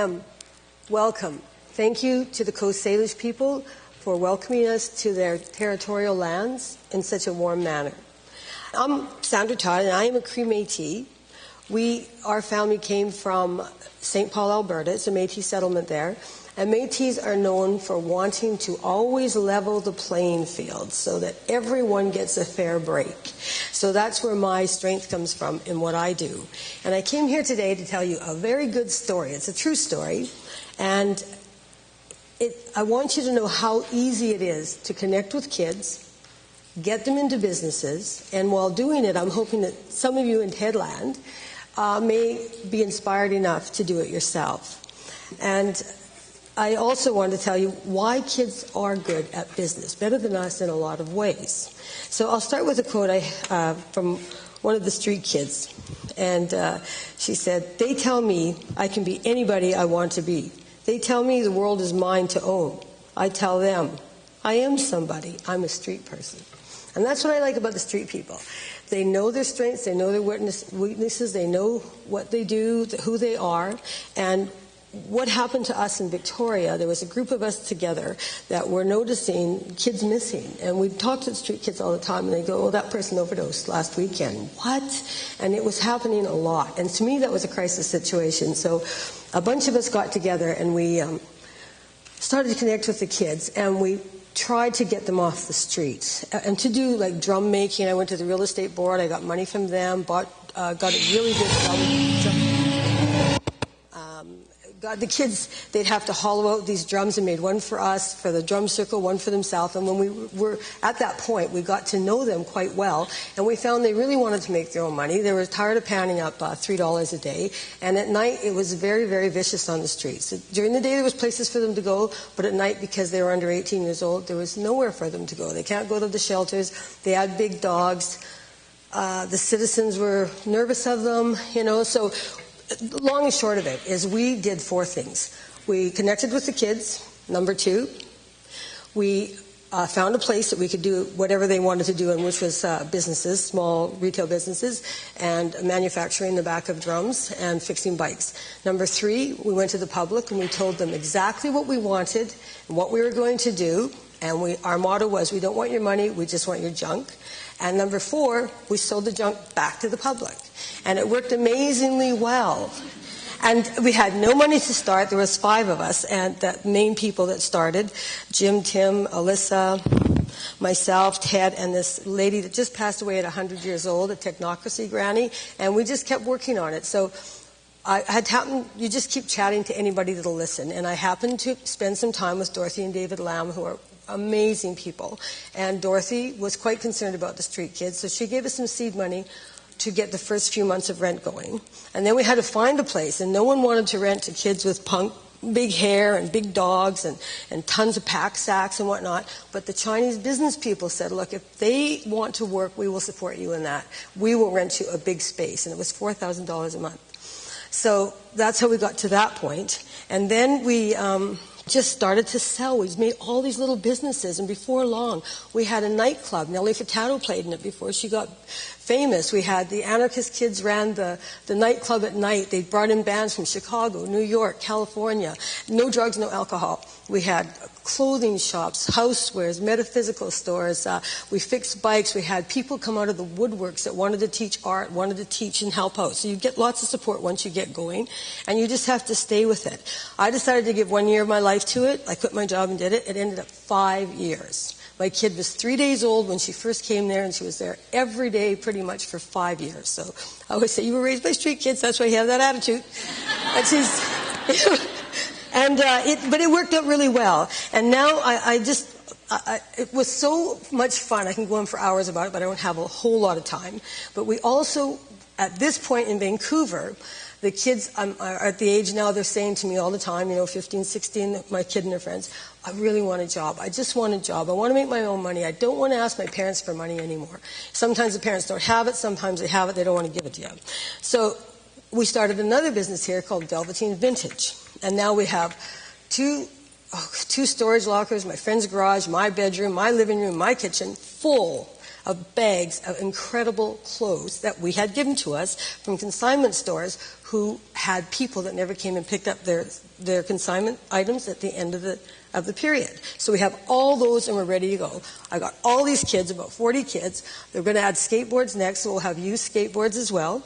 them, welcome. Thank you to the Coast Salish people for welcoming us to their territorial lands in such a warm manner. I'm Sandra Todd, and I am a Cree Métis. Our family came from St. Paul, Alberta. It's a Métis settlement there. And Métis are known for wanting to always level the playing field so that everyone gets a fair break. So that's where my strength comes from in what I do. And I came here today to tell you a very good story. It's a true story. And I want you to know how easy it is to connect with kids, get them into businesses, and while doing it, I'm hoping that some of you in TEDland may be inspired enough to do it yourself. And I also want to tell you why kids are good at business, better than us in a lot of ways. So I'll start with a quote from one of the street kids. And she said, "They tell me I can be anybody I want to be. They tell me the world is mine to own. I tell them, I am somebody. I'm a street person." And that's what I like about the street people. They know their strengths, they know their weaknesses, they know what they do, who they are. And what happened to us in Victoria, there was a group of us together that were noticing kids missing. And we talk to the street kids all the time, and they go, "Oh, that person overdosed last weekend." What? And it was happening a lot. And to me, that was a crisis situation. So a bunch of us got together, and we started to connect with the kids, and we tried to get them off the streets. And to do like drum making, I went to the real estate board, I got money from them, got a really good drum. The kids, they'd have to hollow out these drums, and made one for us, for the drum circle, one for themselves. And when we were at that point, we got to know them quite well, and we found they really wanted to make their own money. They were tired of panning up $3 a day, and at night it was very, very vicious on the streets. During the day there was places for them to go, but at night, because they were under 18 years old, there was nowhere for them to go. They can't go to the shelters. They had big dogs. The citizens were nervous of them, so long and short of it is we did 4 things. We connected with the kids. Number 2, we found a place that we could do whatever they wanted to do, and which was businesses, small retail businesses, and manufacturing the back of drums and fixing bikes. Number 3, we went to the public and we told them exactly what we wanted and what we were going to do. And our motto was, "We don't want your money, we just want your junk." And number 4, we sold the junk back to the public. And it worked amazingly well. And we had no money to start. There was 5 of us, and the main people that started, Jim, Tim, Alyssa, myself, Ted, and this lady that just passed away at 100 years old, a technocracy granny, and we just kept working on it. So you just keep chatting to anybody that'll listen. And I happened to spend some time with Dorothy and David Lamb, who are amazing people. And Dorothy was quite concerned about the street kids, so she gave us some seed money to get the first few months of rent going. And then we had to find a place, and no one wanted to rent to kids with big hair and big dogs and tons of pack sacks and whatnot. But the Chinese business people said, "Look, if they want to work, we will support you in that. We will rent you a big space." And it was $4,000 a month. So that's how we got to that point. And then we just started to sell. We made all these little businesses, and before long, we had a nightclub. Nellie Furtado played in it before she got famous. We had the anarchist kids ran the nightclub at night. They brought in bands from Chicago, New York, California. No drugs, no alcohol. We had clothing shops, housewares, metaphysical stores. We fixed bikes. We had people come out of the woodworks that wanted to teach art, wanted to teach and help out. So you get lots of support once you get going, and you just have to stay with it. I decided to give 1 year of my life to it. I quit my job and did it. It ended up 5 years. My kid was 3 days old when she first came there, and she was there every day pretty much for 5 years. So I always say, "You were raised by street kids, that's why you have that attitude." And she's... but it worked out really well. And now it was so much fun. I can go on for hours about it, but I don't have a whole lot of time. But we also, at this point in Vancouver, the kids are at the age now, they're saying to me all the time, 15, 16, my kid and their friends, "I really want a job. I just want a job. I want to make my own money. I don't want to ask my parents for money anymore." Sometimes the parents don't have it. Sometimes they have it. They don't want to give it to you. So we started another business here called Velveteen Vintage. And now we have two storage lockers, my friend's garage, my bedroom, my living room, my kitchen, full of bags of incredible clothes that we had given to us from consignment stores who had people that never came and picked up their consignment items at the end of the period. So we have all those and we're ready to go. I got all these kids, about 40 kids. They're going to add skateboards next, so we'll have used skateboards as well.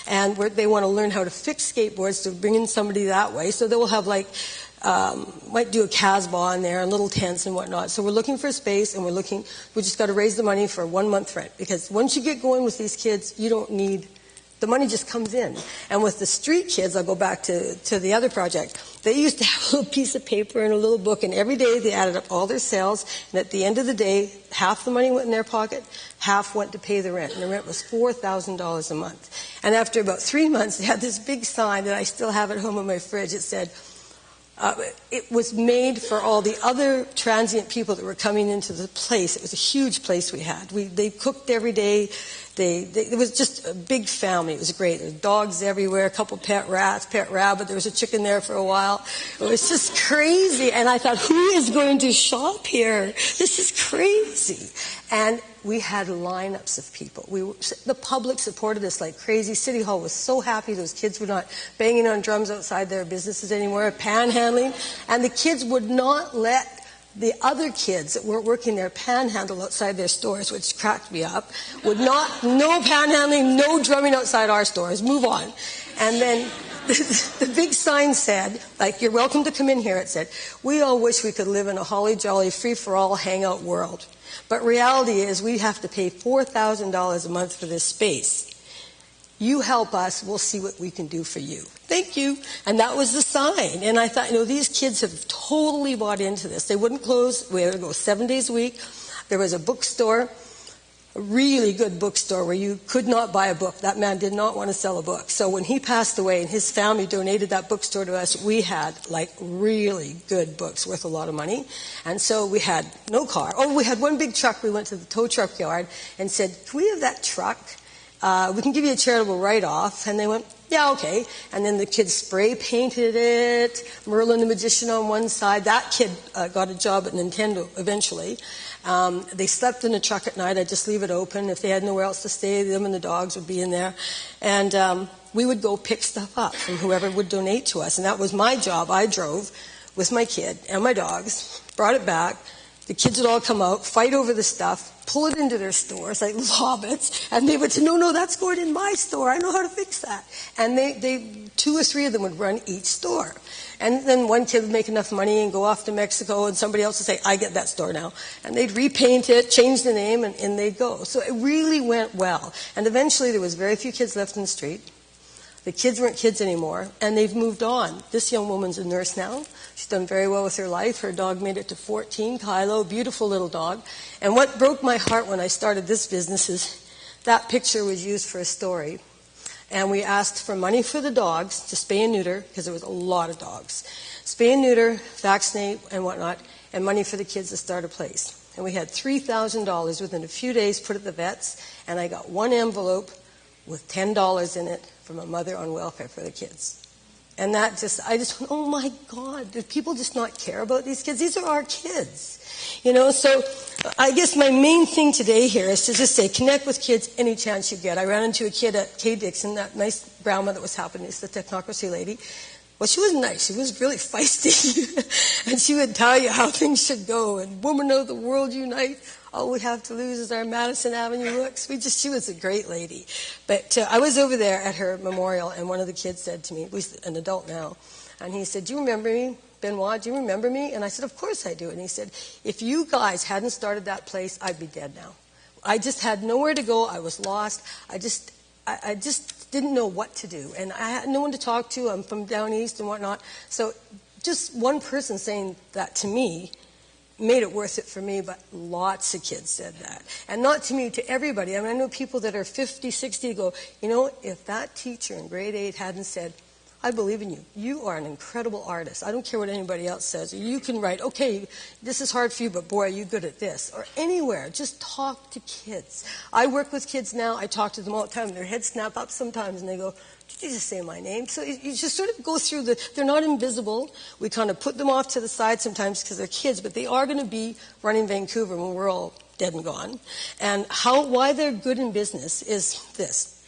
And they want to learn how to fix skateboards to bring in somebody that way. So they will have might do a Casbah in there and little tents and whatnot. So we're looking for space and we just got to raise the money for 1 month rent. Because once you get going with these kids, you don't need, the money just comes in. And with the street kids, I'll go back to the other project. They used to have a little piece of paper and a little book, and every day they added up all their sales, and at the end of the day, half the money went in their pocket, half went to pay the rent, and the rent was $4,000 a month. And after about 3 months, they had this big sign that I still have at home in my fridge. It said, it was made for all the other transient people that were coming into the place. It was a huge place we had. They cooked every day. It was just a big family. It was great. There were dogs everywhere, a couple pet rats, pet rabbit. There was a chicken there for a while. It was just crazy. And I thought, who is going to shop here? This is crazy. And we had lineups of people. The public supported us like crazy. City Hall was so happy. Those kids were not banging on drums outside their businesses anymore, panhandling. And the kids would not let the other kids that weren't working there panhandle outside their stores, which cracked me up. No panhandling, no drumming outside our stores. Move on. And then the big sign said, you're welcome to come in here. It said, we all wish we could live in a holly jolly, free-for-all hangout world. But reality is we have to pay $4,000 a month for this space. You help us, we'll see what we can do for you. Thank you. And that was the sign. And I thought, these kids have totally bought into this. They wouldn't close. We had to go 7 days a week. There was a bookstore, a really good bookstore where you could not buy a book. That man did not want to sell a book. So when he passed away and his family donated that bookstore to us, we had really good books worth a lot of money. And so we had no car. Oh, we had one big truck. We went to the tow truck yard and said, can we have that truck? We can give you a charitable write-off. And they went, yeah, okay. And then the kids spray painted it, Merlin the Magician on one side. That kid got a job at Nintendo eventually. They slept in the truck at night. I'd just leave it open. If they had nowhere else to stay, them and the dogs would be in there. And we would go pick stuff up from whoever would donate to us. And that was my job. I drove with my kid and my dogs, brought it back. The kids would all come out, fight over the stuff, pull it into their stores, lob it, and they would say, no, that's going in my store. I know how to fix that. And they 2 or 3 of them would run each store. And then one kid would make enough money and go off to Mexico, and somebody else would say, I get that store now. And they'd repaint it, change the name, and they'd go. So it really went well. And eventually there was very few kids left in the street. The kids weren't kids anymore, and they've moved on. This young woman's a nurse now. She's done very well with her life. Her dog made it to 14, Kylo, beautiful little dog. And what broke my heart when I started this business is that picture was used for a story. And we asked for money for the dogs to spay and neuter, because there was a lot of dogs. Spay and neuter, vaccinate, and whatnot, and money for the kids to start a place. And we had $3,000 within a few days put at the vets, and I got one envelope with $10 in it from a mother on welfare for the kids. And I just went, oh my God, do people just not care about these kids? These are our kids. So I guess my main thing today here is to just say, connect with kids any chance you get. I ran into a kid at TEDx, that nice brown one that was helping us, the technocracy lady. Well, she was nice. She was really feisty. And she would tell you how things should go. And women of the world unite. All we have to lose is our Madison Avenue looks. She was a great lady. But I was over there at her memorial, and one of the kids said to me, he's an adult now, and he said, do you remember me, Benoit? Do you remember me? And I said, of course I do. And he said, if you guys hadn't started that place, I'd be dead now. I just had nowhere to go. I was lost. I just didn't know what to do. And I had no one to talk to. I'm from down east and whatnot. So just one person saying that to me made it worth it for me, but lots of kids said that. And not to me, to everybody. I know people that are 50, 60 go, if that teacher in grade 8 hadn't said, I believe in you. You are an incredible artist. I don't care what anybody else says. Or you can write, okay, this is hard for you, but boy, are you good at this. Or anywhere. Just talk to kids. I work with kids now. I talk to them all the time. Their heads snap up sometimes, and they go, did you just say my name? So you just sort of go through they're not invisible. We kind of put them off to the side sometimes because they're kids, but they are going to be running Vancouver when we're all dead and gone. And why they're good in business is this.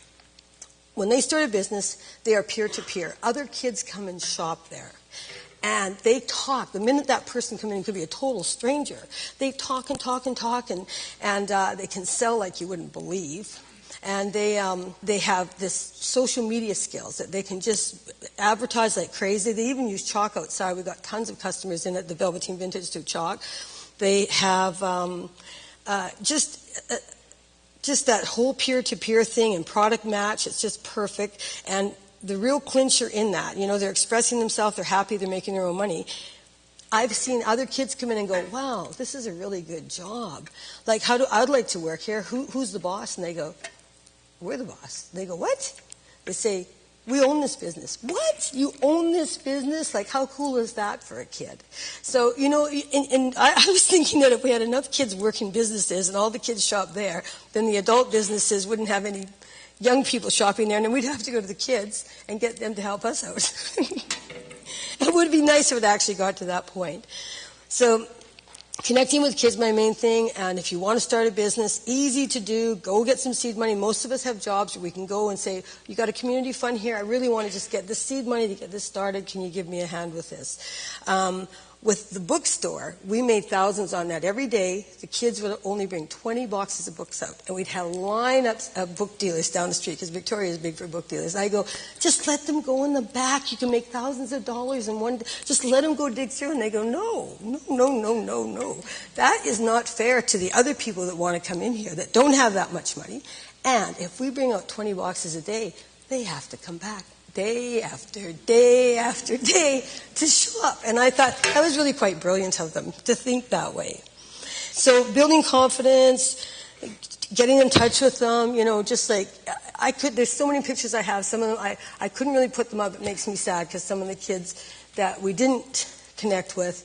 When they start a business, they are peer-to-peer. Other kids come and shop there. And they talk. The minute that person comes in, it could be a total stranger. They talk and talk and talk, and they can sell like you wouldn't believe. And they have this social media skills that they can just advertise like crazy. They even use chalk outside. We've got tons of customers in at the Velveteen Vintage through chalk. They have just that whole peer-to-peer thing and product match. It's just perfect. And the real clincher in that, they're expressing themselves, they're happy, they're making their own money. I've seen other kids come in and go, wow, this is a really good job. Like, I'd like to work here. Who's the boss? And they go, we're the boss. They go, what? They say, we own this business. What? You own this business? Like, how cool is that for a kid? So, and I was thinking that if we had enough kids working businesses and all the kids shop there, then the adult businesses wouldn't have any young people shopping there, and then we'd have to go to the kids and get them to help us out. It would be nice if it actually got to that point. So connecting with kids is my main thing, and if you want to start a business, easy to do. Go get some seed money. Most of us have jobs where we can go and say, you got a community fund here. I really want to just get this seed money to get this started. Can you give me a hand with this? With the bookstore, we made thousands on that. Every day, the kids would only bring 20 boxes of books out, and we'd have lineups of book dealers down the street, because Victoria is big for book dealers. I go, just let them go in the back. You can make thousands of dollars in one day. Just let them go dig through. And they go, no. That is not fair to the other people that want to come in here that don't have that much money. And if we bring out 20 boxes a day, they have to come back day after day after day to shop. And I thought that was really quite brilliant of them to think that way. So building confidence, getting in touch with them, just like there's so many pictures I have. Some of them I couldn't really put them up. It makes me sad because some of the kids that we didn't connect with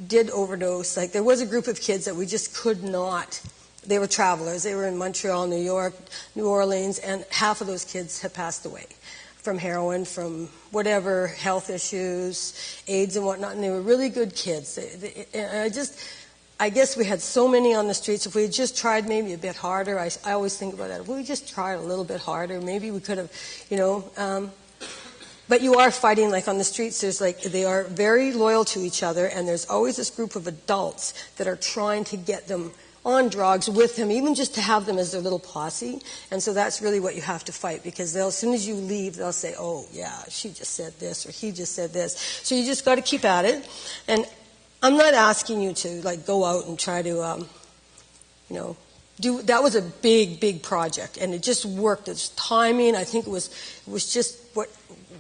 did overdose. Like, there was a group of kids that we just could not. They were travelers. They were in Montreal, New York, New Orleans, and half of those kids had passed away from heroin, from whatever, health issues, AIDS and whatnot, and they were really good kids. I guess we had so many on the streets. If we had just tried maybe a bit harder, I always think about that. If we just tried a little bit harder, maybe we could have, but you are fighting, like on the streets, they are very loyal to each other, and there's always this group of adults that are trying to get them on drugs with them, even just to have them as their little posse. And so that's really what you have to fight, because as soon as you leave, they'll say, oh, yeah, she just said this, or he just said this. So you just got to keep at it. And I'm not asking you to, go out and try to, that was a big project, and it just worked. It's timing. I think it was just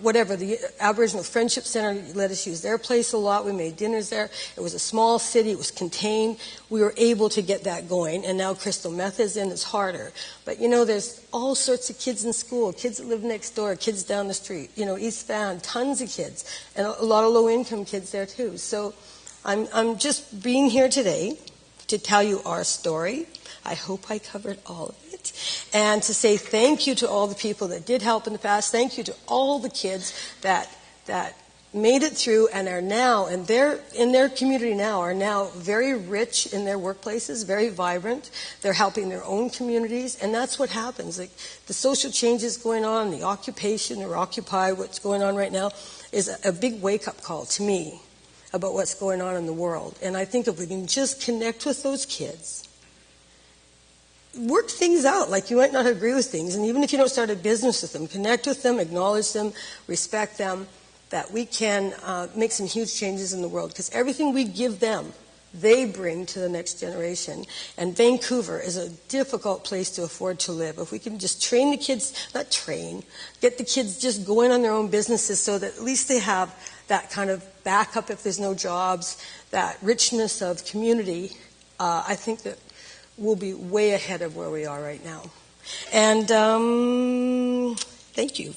whatever. The Aboriginal Friendship Center let us use their place a lot. We made dinners there. It was a small city. It was contained. We were able to get that going, and now crystal meth is in. It's harder. But, there's all sorts of kids in school, kids that live next door, kids down the street, East Van, tons of kids, and a lot of low-income kids there, too. So I'm just being here today to tell you our story. I hope I covered all of it. And to say thank you to all the people that did help in the past. Thank you to all the kids that made it through and are now, and they're in their community now, are now very rich in their workplaces, very vibrant. They're helping their own communities, and that's what happens. Like, the social changes going on, the occupation or Occupy, what's going on right now, is a big wake-up call to me about what's going on in the world. And I think if we can just connect with those kids, work things out. Like, you might not agree with things, and even if you don't start a business with them, connect with them, acknowledge them, respect them, that we can make some huge changes in the world, because everything we give them, they bring to the next generation. And Vancouver is a difficult place to afford to live. If we can just train the kids, get the kids just going on their own businesses, so that at least they have that kind of backup if there's no jobs, that richness of community, I think that we'll be way ahead of where we are right now. And thank you.